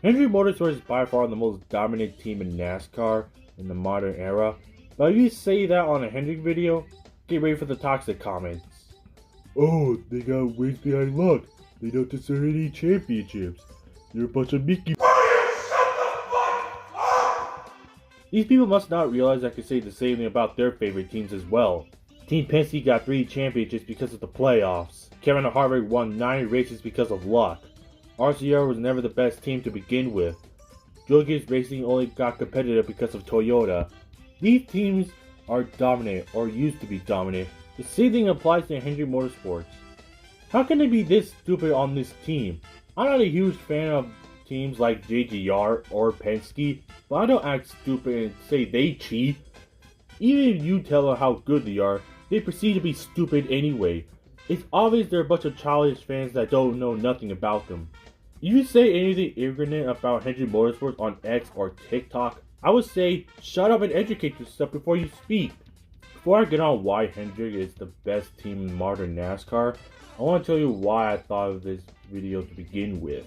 Hendrick Motorsports is by far the most dominant team in NASCAR in the modern era, but if you say that on a Hendrick video, get ready for the toxic comments. Oh, they got wins behind luck. They don't deserve any championships. They're a bunch of Mickey. These people must not realize I can say the same thing about their favorite teams as well. Team Penske got 3 championships because of the playoffs. Kevin Harvick won 9 races because of luck. RCR was never the best team to begin with. Joe Gibbs Racing only got competitive because of Toyota. These teams are dominant, or used to be dominant. The same thing applies to Hendrick Motorsports. How can they be this stupid on this team? I'm not a huge fan of teams like JGR or Penske, but I don't act stupid and say they cheat. Even if you tell them how good they are, they proceed to be stupid anyway. It's obvious they're a bunch of childish fans that don't know nothing about them. If you say anything ignorant about Hendrick Motorsports on X or TikTok, I would say shut up and educate yourself before you speak. Before I get on why Hendrick is the best team in modern NASCAR, I want to tell you why I thought of this video to begin with.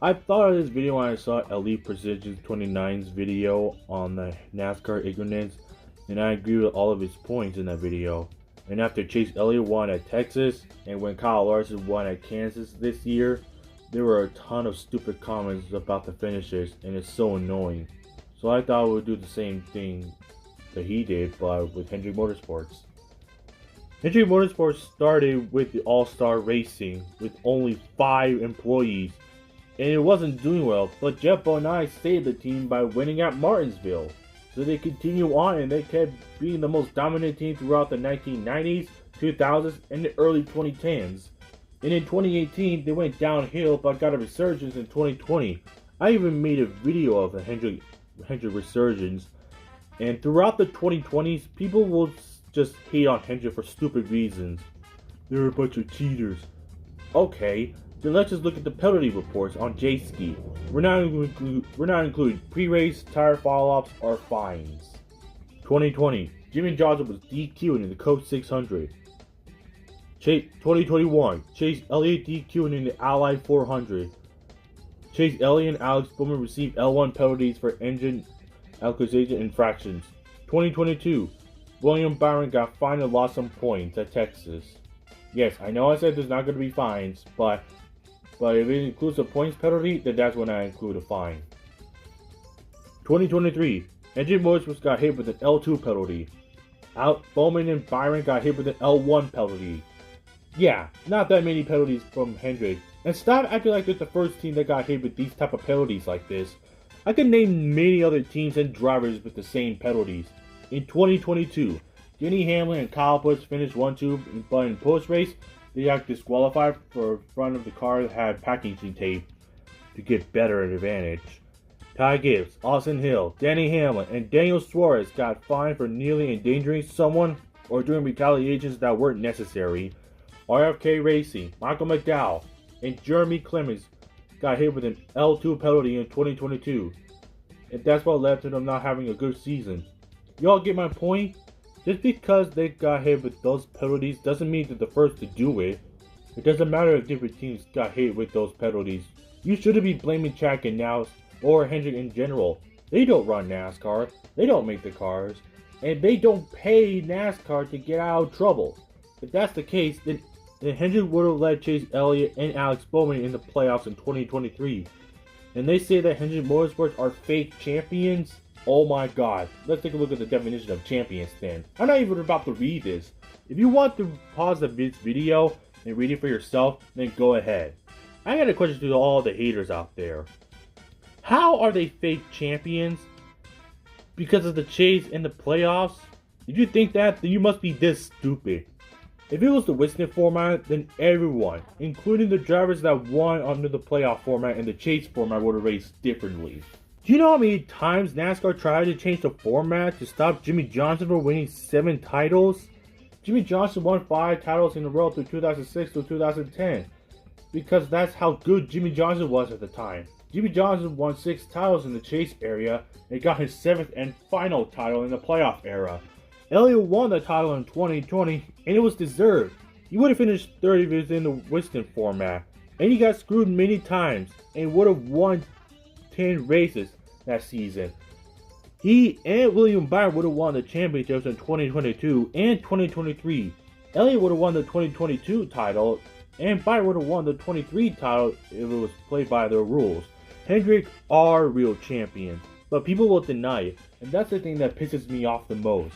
I thought of this video when I saw Elite Precision 29's video on the NASCAR Ignorance, and I agree with all of his points in that video. And after Chase Elliott won at Texas, and when Kyle Larson won at Kansas this year, there were a ton of stupid comments about the finishes, and it's so annoying. So I thought we would do the same thing that he did, but with Hendrick Motorsports. Hendrick Motorsports started with the All-Star Racing with only 5 employees, and it wasn't doing well, but Jeff Bonai saved the team by winning at Martinsville. So they continue on, and they kept being the most dominant team throughout the 1990s, 2000s, and the early 2010s. And in 2018, they went downhill but got a resurgence in 2020. I even made a video of the Hendrick resurgence. And throughout the 2020s, people will just hate on Hendrick for stupid reasons. They're a bunch of cheaters. Okay, then let's just look at the penalty reports on J-Ski. We're not including pre-race, tire fall-offs, or fines. 2020, Jimmy Johnson was DQ'd in the Coke 600. 2021, Chase Elliott DQ'd in the Ally 400. Chase Elliott and Alex Bowman received L1 penalties for engine alkalization infractions. 2022, William Byron got fined and lost some points at Texas. Yes, I know I said there's not going to be fines, but if it includes a points penalty, then that's when I include a fine. 2023, Hendrick Motorsports got hit with an L2 penalty. Bowman and Byron got hit with an L1 penalty. Yeah, not that many penalties from Hendrick. And stop acting like they're the first team that got hit with these type of penalties like this. I can name many other teams and drivers with the same penalties. In 2022, Denny Hamlin and Kyle Busch finished 1-2, but in post-race, they got disqualified for front of the car that had packaging tape to get better advantage. Ty Gibbs, Austin Hill, Denny Hamlin, and Daniel Suarez got fined for nearly endangering someone or doing retaliations that weren't necessary. RFK Racing, Michael McDowell, and Jeremy Clemens got hit with an L2 penalty in 2022. And that's what led to them not having a good season. Y'all get my point? Just because they got hit with those penalties doesn't mean they're the first to do it. It doesn't matter if different teams got hit with those penalties. You shouldn't be blaming Chad Knaus or Hendrick in general. They don't run NASCAR, they don't make the cars, and they don't pay NASCAR to get out of trouble. If that's the case, then Hendrick would have led Chase Elliott and Alex Bowman in the playoffs in 2023. And they say that Hendrick Motorsports are fake champions? Oh my god. Let's take a look at the definition of champions then. I'm not even about to read this. If you want to pause this video and read it for yourself, then go ahead. I got a question to all the haters out there. How are they fake champions? Because of the chase in the playoffs? If you think that, then you must be this stupid. If it was the Winston format, then everyone, including the drivers that won under the playoff format and the chase format, would have raced differently. Do you know how many times NASCAR tried to change the format to stop Jimmy Johnson from winning 7 titles? Jimmy Johnson won 5 titles in a row through 2006 to 2010, because that's how good Jimmy Johnson was at the time. Jimmy Johnson won 6 titles in the chase area and got his 7th and final title in the playoff era. Elliott won the title in 2020, and it was deserved. He would have finished 3rd if it was in the Winston format, and he got screwed many times, and would have won 10 races that season. He and William Byron would have won the championships in 2022 and 2023. Elliott would have won the 2022 title, and Byron would have won the 23 title if it was played by their rules. Hendrick are real champions, but people will deny it, and that's the thing that pisses me off the most.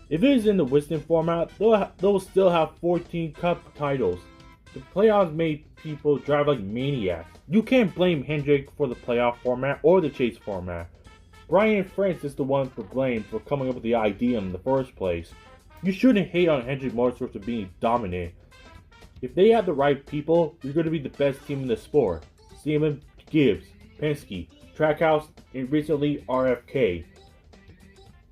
If it is in the Wisdom format, they'll still have 14 cup titles. The playoffs made people drive like maniacs. You can't blame Hendrick for the playoff format or the chase format. Brian France is the one to blame for coming up with the idea in the first place. You shouldn't hate on Hendrick Motorsports for being dominant. If they have the right people, you're going to be the best team in the sport. Seaman, Gibbs, Penske, Trackhouse, and recently RFK.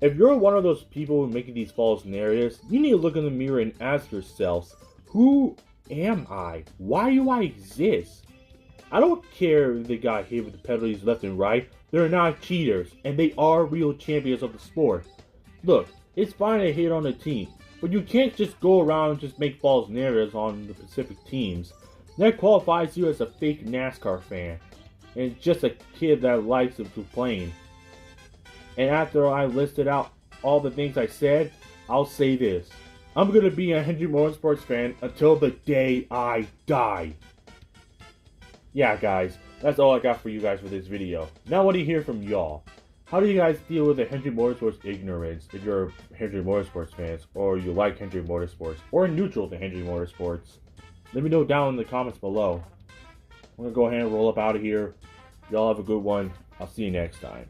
If you're one of those people making these false narratives, you need to look in the mirror and ask yourselves, who am I? Why do I exist? I don't care if they got hit with the penalties left and right. They're not cheaters, and they are real champions of the sport. Look, it's fine to hate on a team, but you can't just go around and just make false narratives on the specific teams. That qualifies you as a fake NASCAR fan, and just a kid that likes to complain. And after I listed out all the things I said, I'll say this. I'm going to be a Hendrick Motorsports fan until the day I die. Yeah guys, that's all I got for you guys for this video. Now I want to hear from y'all. How do you guys deal with the Hendrick Motorsports ignorance if you're Hendrick Motorsports fans, or you like Hendrick Motorsports, or neutral to Hendrick Motorsports? Let me know down in the comments below. I'm going to go ahead and roll up out of here. Y'all have a good one. I'll see you next time.